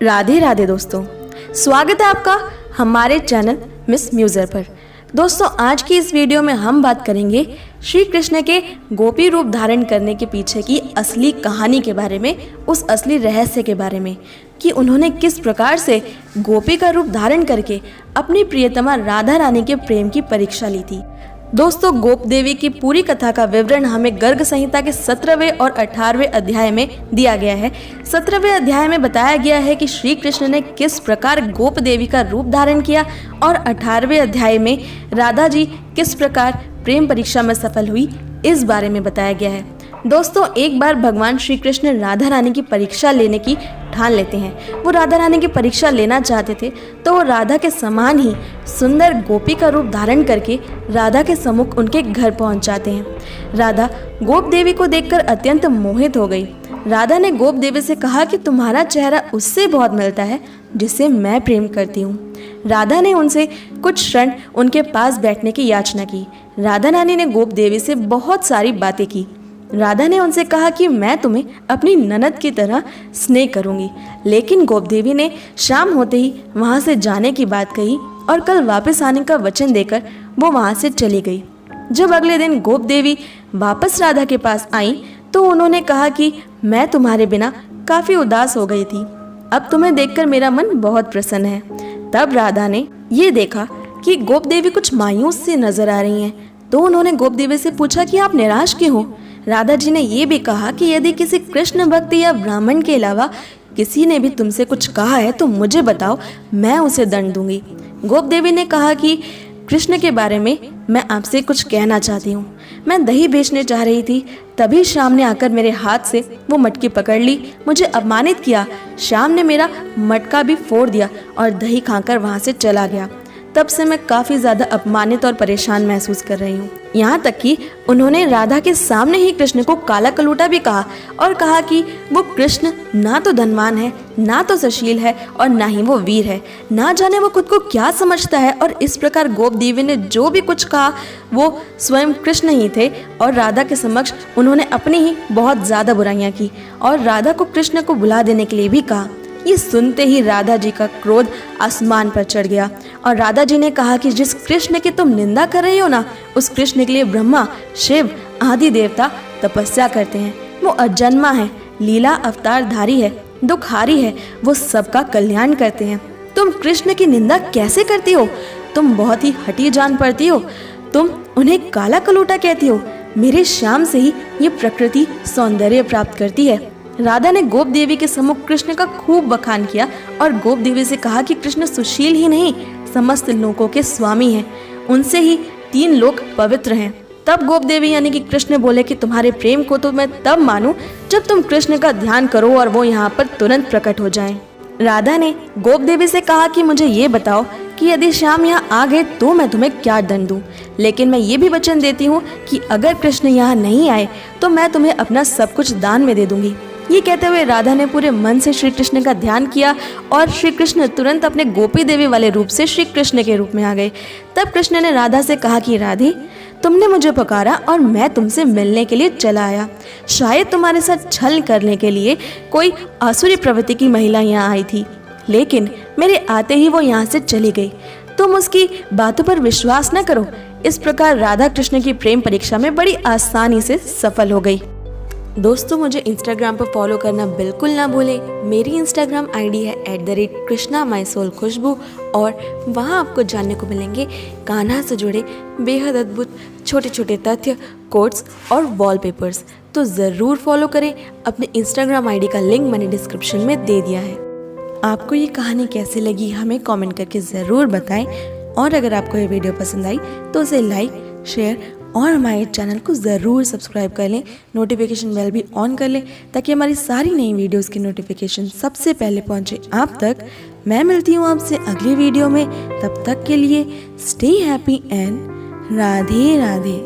राधे राधे दोस्तों, स्वागत है आपका हमारे चैनल मिस म्यूज़र पर। दोस्तों, आज की इस वीडियो में हम बात करेंगे श्री कृष्ण के गोपी रूप धारण करने के पीछे की असली कहानी के बारे में, उस असली रहस्य के बारे में कि उन्होंने किस प्रकार से गोपी का रूप धारण करके अपनी प्रियतमा राधा रानी के प्रेम की परीक्षा ली थी। दोस्तों, गोप देवी की पूरी कथा का विवरण हमें गर्ग संहिता के 17वें और 18वें अध्याय में दिया गया है। 17वें अध्याय में बताया गया है कि श्री कृष्ण ने किस प्रकार गोप देवी का रूप धारण किया और 18वें अध्याय में राधा जी किस प्रकार प्रेम परीक्षा में सफल हुई, इस बारे में बताया गया है। दोस्तों, एक बार भगवान श्री कृष्ण राधा रानी की परीक्षा लेने की ठान लेते हैं। वो राधा रानी की परीक्षा लेना चाहते थे तो वो राधा के समान ही सुंदर गोपी का रूप धारण करके राधा के सम्मुख उनके घर पहुंच जाते हैं। राधा गोप देवी को देखकर अत्यंत मोहित हो गई। राधा ने गोप देवी से कहा कि तुम्हारा चेहरा उससे बहुत मिलता है जिससे मैं प्रेम करती हूँ। राधा ने उनसे कुछ क्षण उनके पास बैठने की याचना की। राधा रानी ने गोप देवी से बहुत सारी बातें की। राधा ने उनसे कहा कि मैं तुम्हें अपनी ननद की तरह स्नेह करूंगी, लेकिन गोप देवी ने शाम होते ही वहां से जाने की बात कही और कल वापस आने का वचन देकर वो वहां से चली गई। जब अगले दिन गोप देवी वापस राधा के पास आई तो उन्होंने कहा कि मैं तुम्हारे बिना काफ़ी उदास हो गई थी, अब तुम्हें देखकर मेरा मन बहुत प्रसन्न है। तब राधा ने ये देखा कि गोप देवी कुछ मायूस सी नजर आ रही हैं, तो उन्होंने गोप देवी से पूछा कि आप निराश क्यों हो। राधा जी ने ये भी कहा कि यदि किसी कृष्ण भक्त या ब्राह्मण के अलावा किसी ने भी तुमसे कुछ कहा है तो मुझे बताओ, मैं उसे दंड दूंगी। गोप देवी ने कहा कि कृष्ण के बारे में मैं आपसे कुछ कहना चाहती हूँ। मैं दही बेचने चाह रही थी, तभी श्याम ने आकर मेरे हाथ से वो मटकी पकड़ ली, मुझे अपमानित किया। श्याम ने मेरा मटका भी फोड़ दिया और दही खाकर वहाँ से चला गया। तब से मैं काफ़ी ज़्यादा अपमानित और परेशान महसूस कर रही हूँ। यहाँ तक कि उन्होंने राधा के सामने ही कृष्ण को काला कलूटा भी कहा और कहा कि वो कृष्ण ना तो धनवान है, ना तो सुशील है और ना ही वो वीर है, ना जाने वो खुद को क्या समझता है। और इस प्रकार गोप देवी ने जो भी कुछ कहा वो स्वयं कृष्ण ही थे और राधा के समक्ष उन्होंने अपनी ही बहुत ज़्यादा बुराइयाँ की और राधा को कृष्ण को बुला देने के लिए भी कहा। ये सुनते ही राधा जी का क्रोध आसमान पर चढ़ गया और राधा जी ने कहा कि जिस कृष्ण की तुम निंदा कर रही हो ना, उस कृष्ण के लिए ब्रह्मा, शिव आदि देवता तपस्या करते हैं। वो अजन्मा है, लीला अवतारधारी है, दुखारी है, वो सबका कल्याण करते हैं। तुम कृष्ण की निंदा कैसे करती हो? तुम बहुत ही हठी जान पड़ती हो। तुम उन्हें काला कलूटा कहती हो। मेरे श्याम से ही ये प्रकृति सौंदर्य प्राप्त करती है। राधा ने गोप देवी के सम्मुख कृष्ण का खूब बखान किया और गोप देवी से कहा कि कृष्ण सुशील ही नहीं, समस्त लोकों के स्वामी हैं, उनसे ही 3 लोक पवित्र हैं। तब गोप देवी यानी कि कृष्ण बोले कि तुम्हारे प्रेम को तो मैं तब मानूं जब तुम कृष्ण का ध्यान करो और वो यहाँ पर तुरंत प्रकट हो जाएं। राधा ने गोप देवी से कहा कि मुझे ये बताओ कि यदि श्याम यहाँ आ गए तो मैं तुम्हें क्या दंड दूं, लेकिन मैं ये भी वचन देती हूँ कि अगर कृष्ण यहाँ नहीं आए तो मैं तुम्हें अपना सब कुछ दान में दे दूंगी। ये कहते हुए राधा ने पूरे मन से श्री कृष्ण का ध्यान किया और श्री कृष्ण तुरंत अपने गोपी देवी वाले रूप से श्री कृष्ण के रूप में आ गए। तब कृष्ण ने राधा से कहा कि राधे, तुमने मुझे पुकारा और मैं तुमसे मिलने के लिए चला आया। शायद तुम्हारे साथ छल करने के लिए कोई आसुरी प्रवृत्ति की महिला यहाँ आई थी, लेकिन मेरे आते ही वो यहाँ से चली गई। तुम उसकी बातों पर विश्वास न करो। इस प्रकार राधा कृष्ण की प्रेम परीक्षा में बड़ी आसानी से सफल हो गई। दोस्तों, मुझे इंस्टाग्राम पर फॉलो करना बिल्कुल ना भूलें। मेरी इंस्टाग्राम आईडी है @कृष्णा_माई_सोल_खुशबू और वहाँ आपको जानने को मिलेंगे कान्हा से जुड़े बेहद अद्भुत छोटे छोटे तथ्य, कोट्स और वॉलपेपर्स। तो ज़रूर फॉलो करें। अपने इंस्टाग्राम आईडी का लिंक मैंने डिस्क्रिप्शन में दे दिया है। आपको ये कहानी कैसे लगी हमें कमेंट करके ज़रूर बताएं और अगर आपको ये वीडियो पसंद आई तो उसे लाइक, शेयर और हमारे चैनल को ज़रूर सब्सक्राइब कर लें। नोटिफिकेशन बेल भी ऑन कर लें ताकि हमारी सारी नई वीडियोस की नोटिफिकेशन सबसे पहले पहुंचे आप तक। मैं मिलती हूं आपसे अगली वीडियो में, तब तक के लिए stay happy and Radhe Radhe.